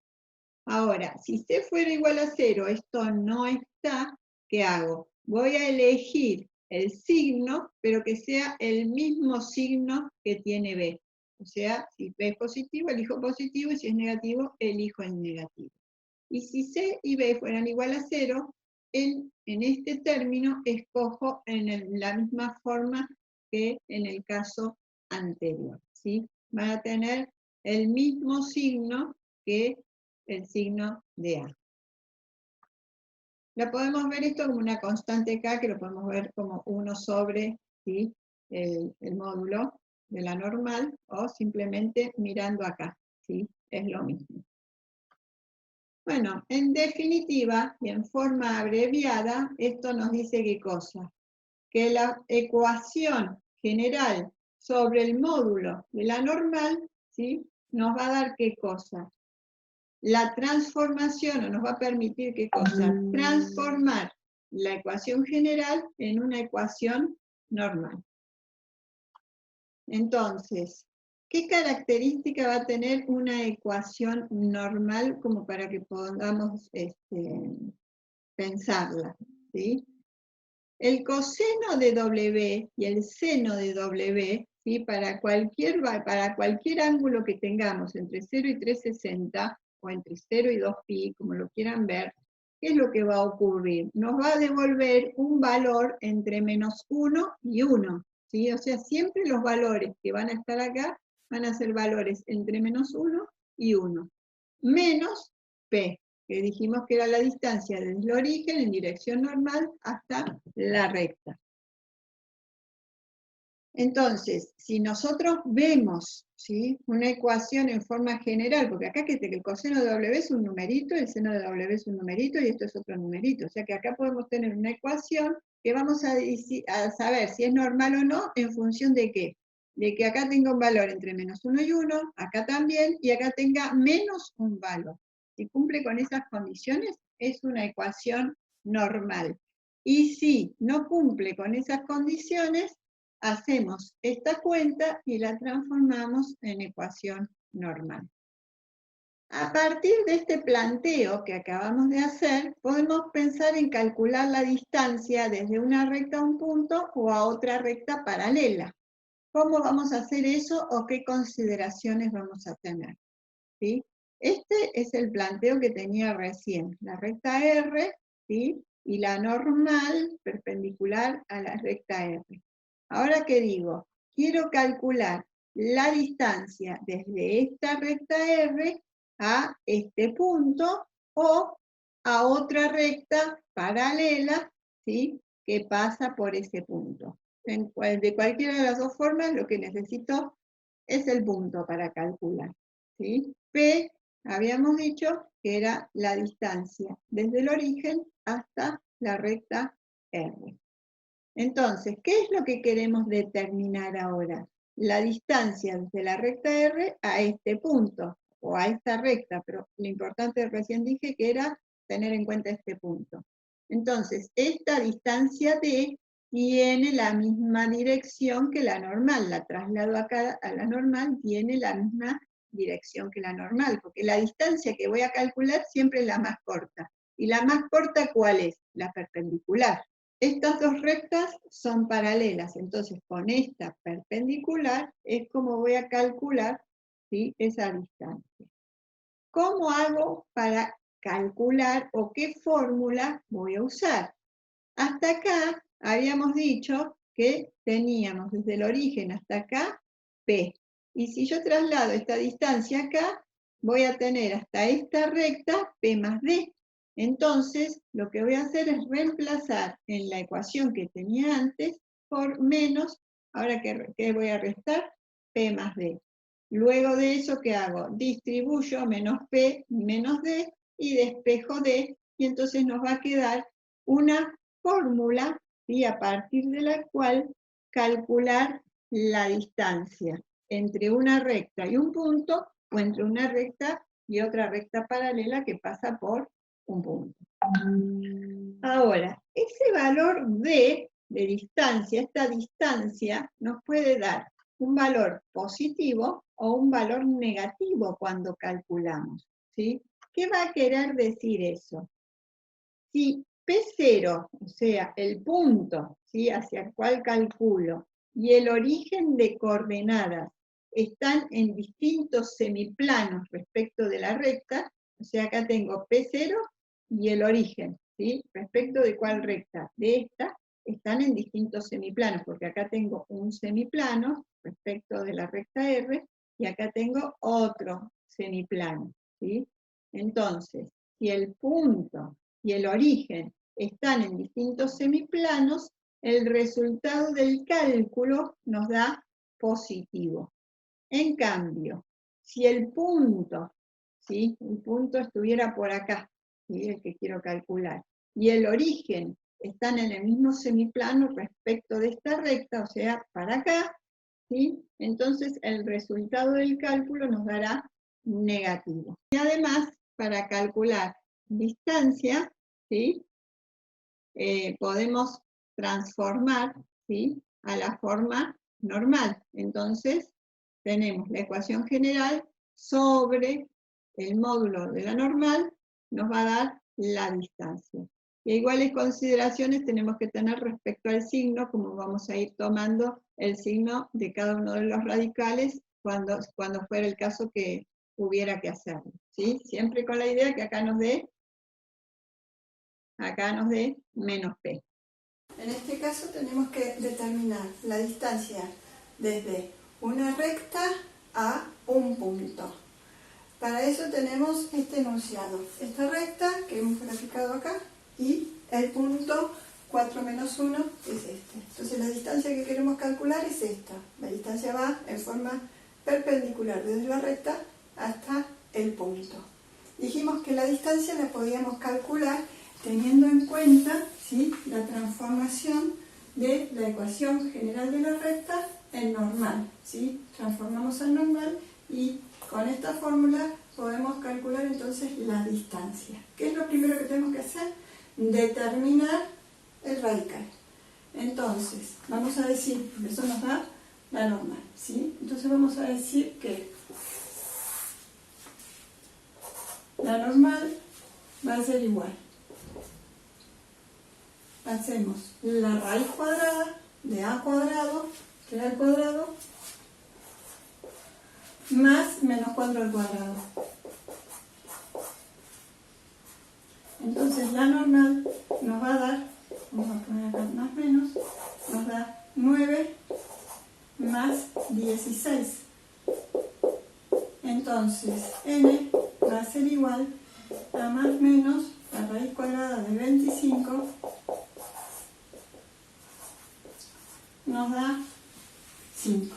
Ahora, si C fuera igual a 0, esto no está, ¿qué hago? Voy a elegir el signo, pero que sea el mismo signo que tiene B. O sea, si B es positivo, elijo positivo, y si es negativo, elijo el negativo. Y si C y B fueran igual a 0, en este término escojo en la misma forma que en el caso anterior, ¿sí? Van a tener el mismo signo que el signo de A. Lo podemos ver esto como una constante K, que lo podemos ver como 1 sobre, ¿sí? el módulo de la normal, o simplemente mirando acá, ¿sí? Es lo mismo. Bueno, en definitiva, y en forma abreviada, esto nos dice qué cosa. Que la ecuación general sobre el módulo de la normal, ¿sí? Nos va a dar qué cosa. La transformación, o nos va a permitir qué cosa. Transformar la ecuación general en una ecuación normal. Entonces, ¿qué característica va a tener una ecuación normal como para que podamos pensarla? ¿Sí? El coseno de W y el seno de W, ¿sí? para cualquier ángulo que tengamos entre 0 y 360, o entre 0 y 2π, como lo quieran ver, ¿qué es lo que va a ocurrir? Nos va a devolver un valor entre -1 y 1. ¿Sí? O sea, siempre los valores que van a estar acá van a ser valores entre -1 y 1. Menos P, que dijimos que era la distancia desde el origen en dirección normal hasta la recta. Entonces, si nosotros vemos, ¿sí? una ecuación en forma general, porque acá que el coseno de W es un numerito, el seno de W es un numerito y esto es otro numerito, o sea que acá podemos tener una ecuación que vamos a saber si es normal o no en función de qué. De que acá tenga un valor entre -1 y 1, acá también, y acá tenga menos un valor. Si cumple con esas condiciones, es una ecuación normal. Y si no cumple con esas condiciones, hacemos esta cuenta y la transformamos en ecuación normal. A partir de este planteo que acabamos de hacer, podemos pensar en calcular la distancia desde una recta a un punto o a otra recta paralela. ¿Cómo vamos a hacer eso o qué consideraciones vamos a tener? ¿Sí? Este es el planteo que tenía recién, la recta R, ¿sí? y la normal perpendicular a la recta R. Ahora, ¿qué digo? Quiero calcular la distancia desde esta recta R a este punto o a otra recta paralela, ¿sí? que pasa por ese punto. De cualquiera de las dos formas, lo que necesito es el punto para calcular. ¿Sí? P, habíamos dicho que era la distancia desde el origen hasta la recta R. Entonces, ¿qué es lo que queremos determinar ahora? La distancia desde la recta R a este punto, o a esta recta, pero lo importante recién dije que era tener en cuenta este punto. Entonces, esta distancia D tiene la misma dirección que la normal, la traslado acá a la normal, tiene la misma dirección que la normal, porque la distancia que voy a calcular siempre es la más corta. ¿Y la más corta cuál es? La perpendicular. Estas dos rectas son paralelas, entonces con esta perpendicular es como voy a calcular, ¿sí? esa distancia. ¿Cómo hago para calcular o qué fórmula voy a usar? Hasta acá habíamos dicho que teníamos desde el origen hasta acá P. Y si yo traslado esta distancia acá, voy a tener hasta esta recta P más D. Entonces, lo que voy a hacer es reemplazar en la ecuación que tenía antes por menos, ahora que voy a restar, P más D. Luego de eso, ¿qué hago? Distribuyo menos P menos D y despejo D, y entonces nos va a quedar una fórmula, ¿sí? a partir de la cual calcular la distancia entre una recta y un punto, o entre una recta y otra recta paralela que pasa por un punto. Ahora, ese valor D de distancia, esta distancia, nos puede dar un valor positivo o un valor negativo cuando calculamos. ¿Sí? ¿Qué va a querer decir eso? Si P0, o sea, el punto, ¿sí? hacia el cual calculo, y el origen de coordenadas están en distintos semiplanos respecto de la recta, o sea, acá tengo P0 y el origen, ¿sí? respecto de cuál recta, de esta, están en distintos semiplanos, porque acá tengo un semiplano respecto de la recta R, y acá tengo otro semiplano, ¿sí? Entonces, si el punto y el origen están en distintos semiplanos, el resultado del cálculo nos da positivo. En cambio, si el punto, ¿sí? el punto estuviera por acá, ¿sí? el que quiero calcular, y el origen están en el mismo semiplano respecto de esta recta, o sea, para acá, ¿sí? entonces el resultado del cálculo nos dará negativo. Y además, para calcular distancia, ¿sí? Podemos transformar, ¿sí? a la forma normal. Entonces, tenemos la ecuación general sobre el módulo de la normal, nos va a dar la distancia. Y iguales consideraciones tenemos que tener respecto al signo, como vamos a ir tomando el signo de cada uno de los radicales cuando fuera el caso que hubiera que hacerlo, ¿sí? Siempre con la idea que acá nos dé menos p. En este caso tenemos que determinar la distancia desde una recta a un punto. Para eso tenemos este enunciado, esta recta que hemos graficado acá y el punto 4 menos 1 es este. Entonces la distancia que queremos calcular es esta. La distancia va en forma perpendicular desde la recta hasta el punto. Dijimos que la distancia la podíamos calcular teniendo en cuenta, ¿sí?, la transformación de la ecuación general de la recta en normal, ¿sí? Transformamos al normal y con esta fórmula podemos calcular entonces la distancia. ¿Qué es lo primero que tenemos que hacer? Determinar el radical. Entonces, vamos a decir, eso nos da la normal, ¿sí? Entonces vamos a decir que la normal va a ser igual. Hacemos la raíz cuadrada de a cuadrado, que es al cuadrado, más menos 4 al cuadrado. Entonces la normal nos va a dar, vamos a poner acá más menos, nos da 9 más 16. Entonces n va a ser igual a más menos la raíz cuadrada de 25 nos da 5.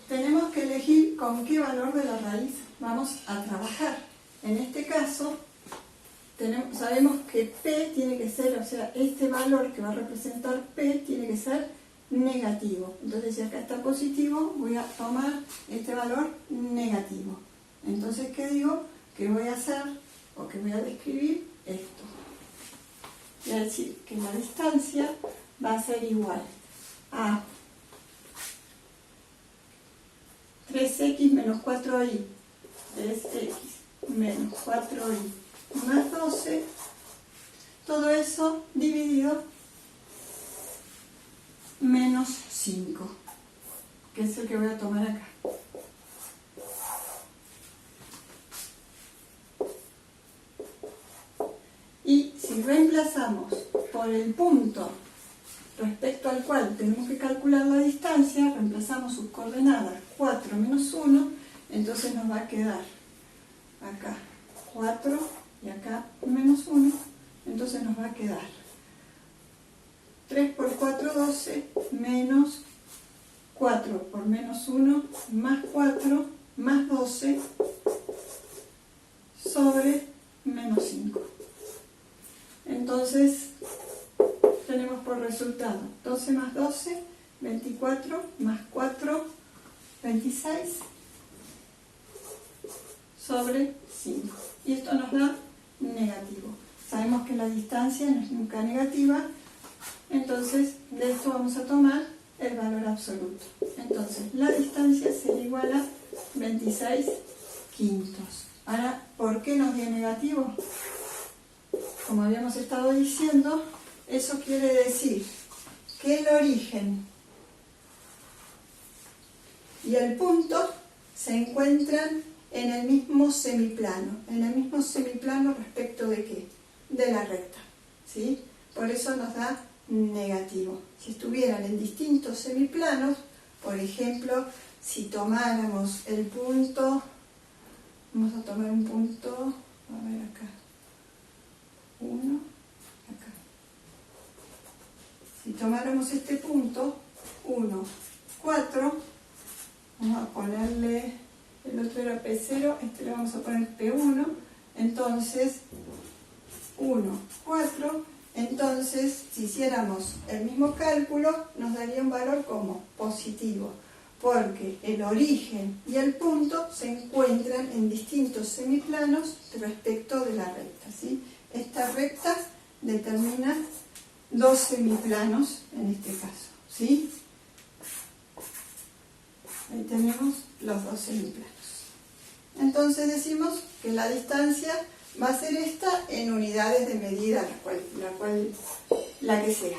Tenemos que elegir con qué valor de la raíz vamos a trabajar. En este caso, sabemos que P tiene que ser, o sea, este valor que va a representar P tiene que ser negativo. Entonces, si acá está positivo, voy a tomar este valor negativo. Entonces, ¿qué digo? Que voy a hacer, o que voy a describir esto. Voy a decir que la distancia va a ser igual a 3x menos 4y, 3x menos 4y más 12, todo eso dividido menos 5, que es el que voy a tomar acá. Y si reemplazamos por el punto respecto al cual tenemos que calcular la distancia, reemplazamos sus coordenadas 4 menos 1, entonces nos va a quedar acá 4 y acá menos 1, entonces nos va a quedar 3 por 4, 12, menos 4 por menos 1, más 4, más 12, sobre menos 5. Entonces, tenemos por resultado 12 más 12, 24, más 4, 26, sobre 5. Y esto nos da negativo. Sabemos que la distancia no es nunca negativa, entonces de esto vamos a tomar el valor absoluto. Entonces, la distancia sería igual a 26 quintos. Ahora, ¿por qué nos dio negativo? Como habíamos estado diciendo, eso quiere decir que el origen y el punto se encuentran en el mismo semiplano. ¿En el mismo semiplano respecto de qué? De la recta, ¿sí? Por eso nos da negativo. Si estuvieran en distintos semiplanos, por ejemplo, si tomáramos el punto, vamos a tomar un punto, a ver acá, 1, acá. Si tomáramos este punto, 1, 4, vamos a ponerle, el otro era P0, este le vamos a poner P1, entonces 1, 4, entonces si hiciéramos el mismo cálculo nos daría un valor como positivo, porque el origen y el punto se encuentran en distintos semiplanos respecto de la recta, ¿sí? Esta recta determina dos semiplanos en este caso, ¿sí? Ahí tenemos los dos semiplanos. Entonces decimos que la distancia va a ser esta en unidades de medida, la que sea.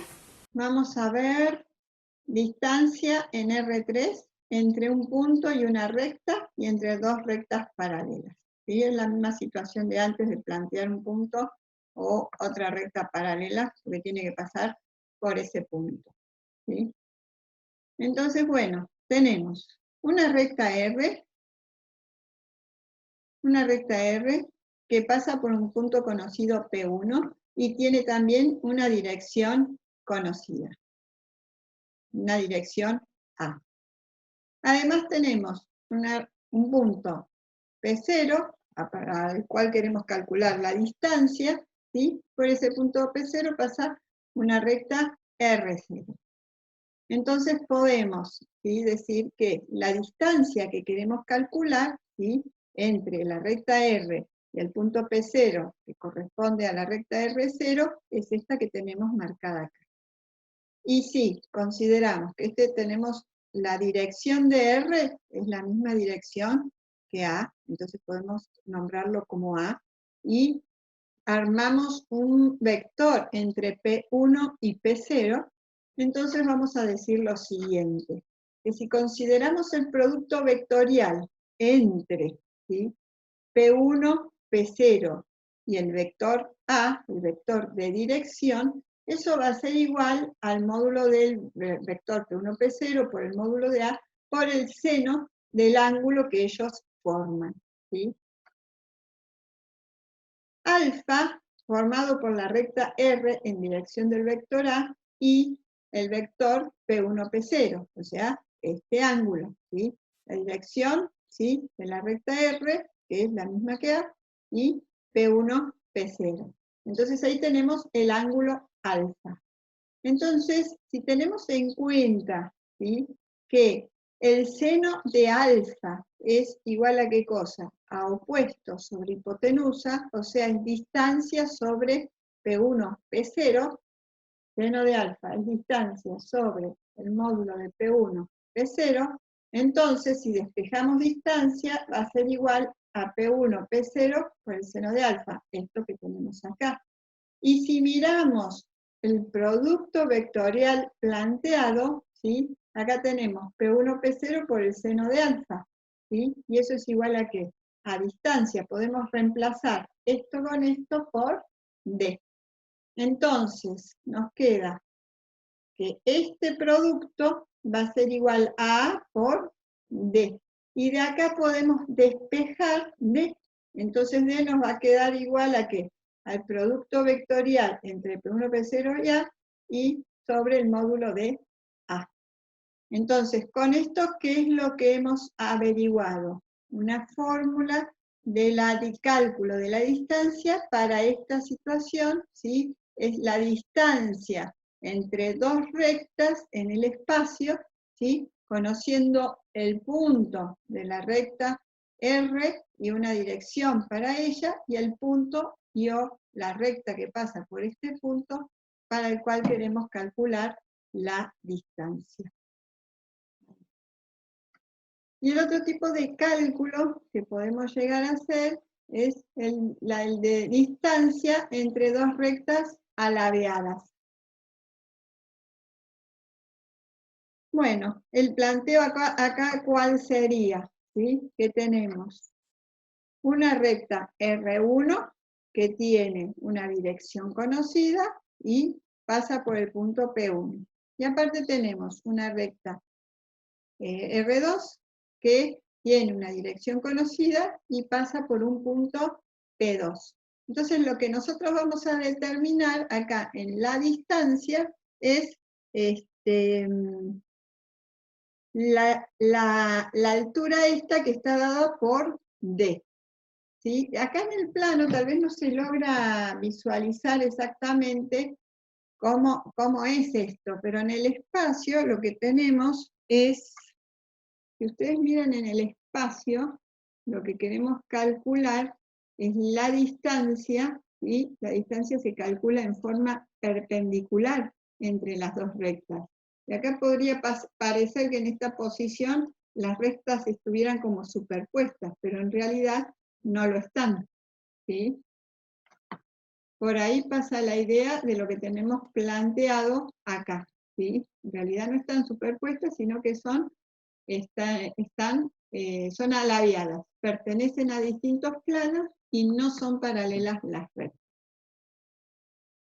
Vamos a ver distancia en R3 entre un punto y una recta y entre dos rectas paralelas. ¿Sí? Es la misma situación de antes de plantear un punto o otra recta paralela, porque tiene que pasar por ese punto. ¿Sí? Entonces, bueno, tenemos una recta R que pasa por un punto conocido P1 y tiene también una dirección conocida, una dirección A. Además tenemos un punto P0, para el cual queremos calcular la distancia, ¿sí? Por ese punto P0 pasa una recta R0. Entonces podemos, ¿sí?, decir que la distancia que queremos calcular, ¿sí?, entre la recta R y el punto P0, que corresponde a la recta R0, es esta que tenemos marcada acá. Y si consideramos que tenemos la dirección de R, es la misma dirección que A, entonces podemos nombrarlo como A, y armamos un vector entre P1 y P0, entonces vamos a decir lo siguiente, que si consideramos el producto vectorial entre, ¿sí?, P1, P0 y el vector A, el vector de dirección, eso va a ser igual al módulo del vector P1, P0 por el módulo de A por el seno del ángulo que ellos forman, ¿sí? Alfa, formado por la recta R en dirección del vector A, y el vector P1, P0, o sea, este ángulo, ¿sí? La dirección, ¿sí?, de la recta R, que es la misma que A, y P1, P0. Entonces ahí tenemos el ángulo alfa. Entonces, si tenemos en cuenta, ¿sí?, que el seno de alfa es igual a ¿qué cosa? A opuesto sobre hipotenusa, o sea, en distancia sobre P1, P0, seno de alfa es distancia sobre el módulo de P1, P0, entonces si despejamos distancia va a ser igual a P1, P0 por el seno de alfa, esto que tenemos acá. Y si miramos el producto vectorial planteado, ¿sí?, acá tenemos P1, P0 por el seno de alfa, ¿sí? Y eso es igual a ¿qué? A distancia. Podemos reemplazar esto con esto por D. Entonces, nos queda que este producto va a ser igual a A por D. Y de acá podemos despejar D. Entonces D nos va a quedar igual a ¿qué? Al producto vectorial entre P1, P0 y A, y sobre el módulo de A. Entonces, con esto, ¿qué es lo que hemos averiguado? Una fórmula de cálculo de la distancia para esta situación, ¿sí? Es la distancia entre dos rectas en el espacio, ¿sí?, conociendo el punto de la recta R y una dirección para ella, y el punto o la recta que pasa por este punto, para el cual queremos calcular la distancia. Y el otro tipo de cálculo que podemos llegar a hacer es el de distancia entre dos rectas alabeadas. Bueno, el planteo acá ¿cuál sería? ¿Sí? Que tenemos una recta R1 que tiene una dirección conocida y pasa por el punto P1. Y aparte tenemos una recta R2 que tiene una dirección conocida y pasa por un punto P2. Entonces lo que nosotros vamos a determinar acá en la distancia es la altura esta que está dada por D. ¿Sí? Acá en el plano tal vez no se logra visualizar exactamente cómo es esto, pero en el espacio lo que tenemos es, si ustedes miran en el espacio, lo que queremos calcular es la distancia, ¿sí? La distancia se calcula en forma perpendicular entre las dos rectas. Y acá podría parecer que en esta posición las rectas estuvieran como superpuestas, pero en realidad no lo están, ¿sí? Por ahí pasa la idea de lo que tenemos planteado acá, ¿sí? En realidad no están superpuestas, sino que son alaviadas, pertenecen a distintos planos y no son paralelas las rectas.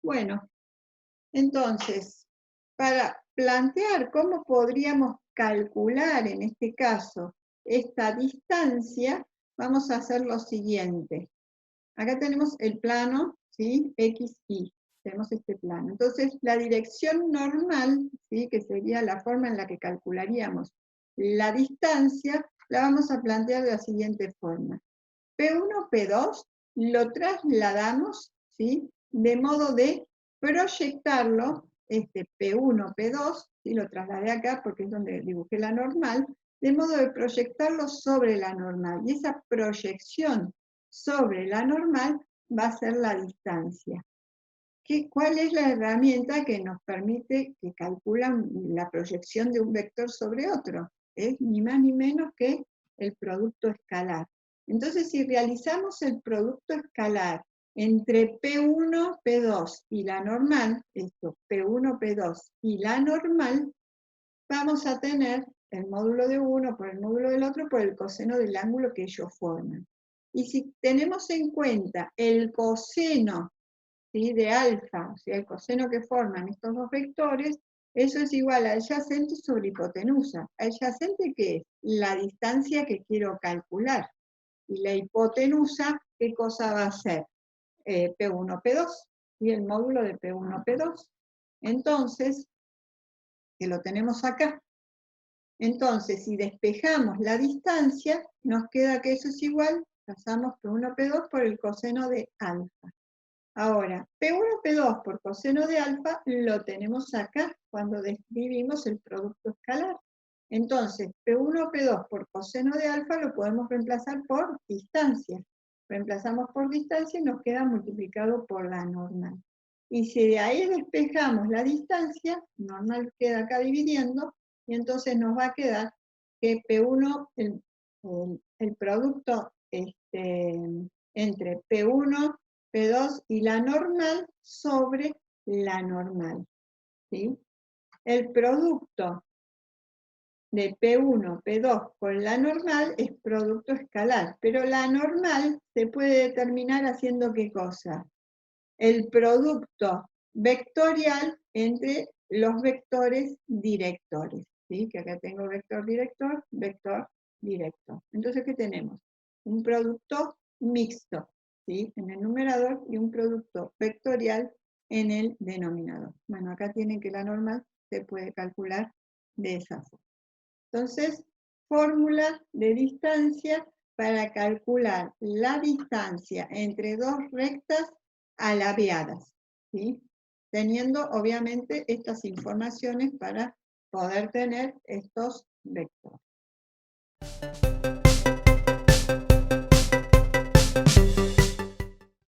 Bueno, entonces, para plantear cómo podríamos calcular en este caso esta distancia, vamos a hacer lo siguiente. Acá tenemos el plano, ¿sí? X, Y. Tenemos este plano. Entonces, la dirección normal, ¿sí? Que sería la forma en la que calcularíamos la distancia, la vamos a plantear de la siguiente forma. P1, P2, lo trasladamos, ¿sí? De modo de proyectarlo, este P1, P2, ¿sí? Lo trasladé acá porque es donde dibujé la normal, de modo de proyectarlo sobre la normal. Y esa proyección sobre la normal va a ser la distancia. ¿Cuál es la herramienta que nos permite que calculan la proyección de un vector sobre otro? Es ni más ni menos que el producto escalar. Entonces, si realizamos el producto escalar entre P1, P2 y la normal, esto, P1, P2 y la normal, vamos a tener el módulo de uno por el módulo del otro por el coseno del ángulo que ellos forman. Y si tenemos en cuenta el coseno, ¿sí? De alfa, o sea, el coseno que forman estos dos vectores, eso es igual a adyacente sobre hipotenusa. ¿Adyacente qué es? La distancia que quiero calcular. Y la hipotenusa, ¿qué cosa va a ser? P1, P2, y el módulo de P1, P2. Entonces, que lo tenemos acá. Entonces, si despejamos la distancia, nos queda que eso es igual, pasamos P1, P2 por el coseno de alfa. Ahora, P1, P2 por coseno de alfa lo tenemos acá cuando describimos el producto escalar. Entonces, P1, P2 por coseno de alfa lo podemos reemplazar por distancia. Reemplazamos por distancia y nos queda multiplicado por la normal. Y si de ahí despejamos la distancia, normal queda acá dividiendo, y entonces nos va a quedar que P1, el producto entre P1, P2 y la normal sobre la normal, ¿sí? El producto de P1, P2 con la normal es producto escalar, pero la normal se puede determinar haciendo ¿qué cosa? El producto vectorial entre los vectores directores, ¿sí? Que acá tengo vector director, vector director. Entonces, ¿qué tenemos? Un producto mixto, ¿sí? En el numerador y un producto vectorial en el denominador. Bueno, acá tienen que la normal se puede calcular de esa forma. Entonces, fórmula de distancia para calcular la distancia entre dos rectas alaviadas, ¿sí? Teniendo obviamente estas informaciones para poder tener estos vectores.